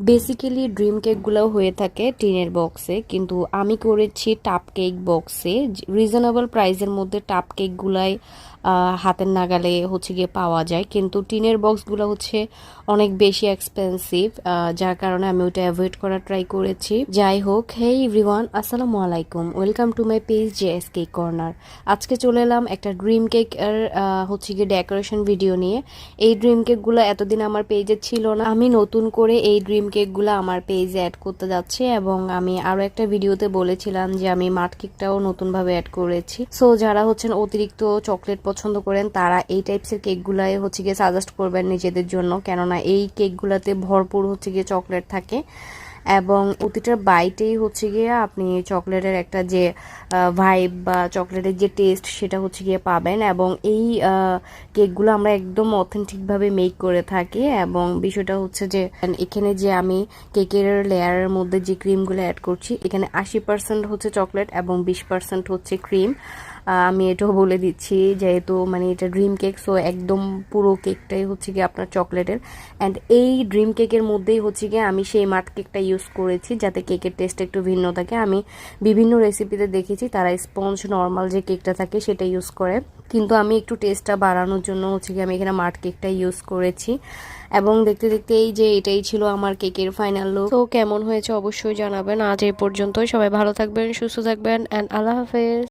Basically dream কেকগুলো হয়ে থাকে টিনের বক্সে, কিন্তু আমি করেছি টাপ কেক বক্সে। রিজনেবল প্রাইসের মধ্যে টাপ কেকগুলাই হাতের নাগালে হচ্ছে গিয়ে পাওয়া যায়, কিন্তু টিনের বক্সগুলো হচ্ছে অনেক বেশি এক্সপেন্সিভ, যার কারণে আমি ওটা অ্যাভয়েড করার ট্রাই করেছি। যাই হোক, হেই এভরিওয়ান, আসসালামু আলাইকুম, welcome to my page JS cake corner. আজকে চলে এলাম একটা ড্রিম কেক এর হচ্ছে গিয়ে ডেকোরেশন ভিডিও নিয়ে। এই ড্রিম কেকগুলো এতদিন আমার পেজে ছিল না, আমি নতুন করে এই ড্রিম কেকগুলো আমার পেজে অ্যাড করতে যাচ্ছি, এবং আমি আরো একটা ভিডিওতে বলেছিলাম যে আমি মাঠ কেকটাও নতুনভাবে অ্যাড করেছি। সো যারা হচ্ছেন অতিরিক্ত চকলেট পছন্দ করেন তারা এই টাইপসের কেকগুলাই হচ্ছে গিয়ে সাজেস্ট করবেন নিজেদের জন্য, কেননা এই কেকগুলোতে ভরপুর হচ্ছে গিয়ে চকলেট থাকে এবং প্রতিটা বাইটেই হচ্ছে গিয়ে আপনি চকলেটের একটা যে ভাইব বা চকলেটের যে টেস্ট সেটা হচ্ছে গিয়ে পাবেন। এবং এই কেকগুলো আমরা একদম অথেন্টিকভাবে মেক করে থাকি, এবং বিষয়টা হচ্ছে যে এখানে যে আমি কেকের লেয়ারের মধ্যে যে ক্রিমগুলো অ্যাড করছি, এখানে 80% হচ্ছে চকলেট এবং 20% হচ্ছে ক্রিম। আমি এটাও বলে দিচ্ছি, যেহেতু মানে এটা ড্রিম কেক, সো একদম পুরো কেকটাই হচ্ছে গিয়ে আপনার চকলেটের। অ্যান্ড এই ড্রিম কেকের মধ্যেই হচ্ছে গিয়ে আমি সেই মাঠ কেকটা ইউজ করেছি, যাতে কেকের টেস্ট একটু ভিন্ন থাকে। আমি বিভিন্ন রেসিপিতে দেখেছি তারা স্পঞ্জ নর্মাল যে কেকটা থাকে সেটা ইউজ করে, কিন্তু আমি একটু টেস্টটা বাড়ানোর জন্য হচ্ছে গিয়ে আমি এখানে মাঠ কেকটা ইউজ করেছি। এবং দেখতে দেখতে এই যে এটাই ছিল আমার কেকের ফাইনাল লুক। তো কেমন হয়েছে অবশ্যই জানাবেন। আজ এই পর্যন্তই, সবাই ভালো থাকবেন, সুস্থ থাকবেন, অ্যান্ড আল্লাহ হাফেজ।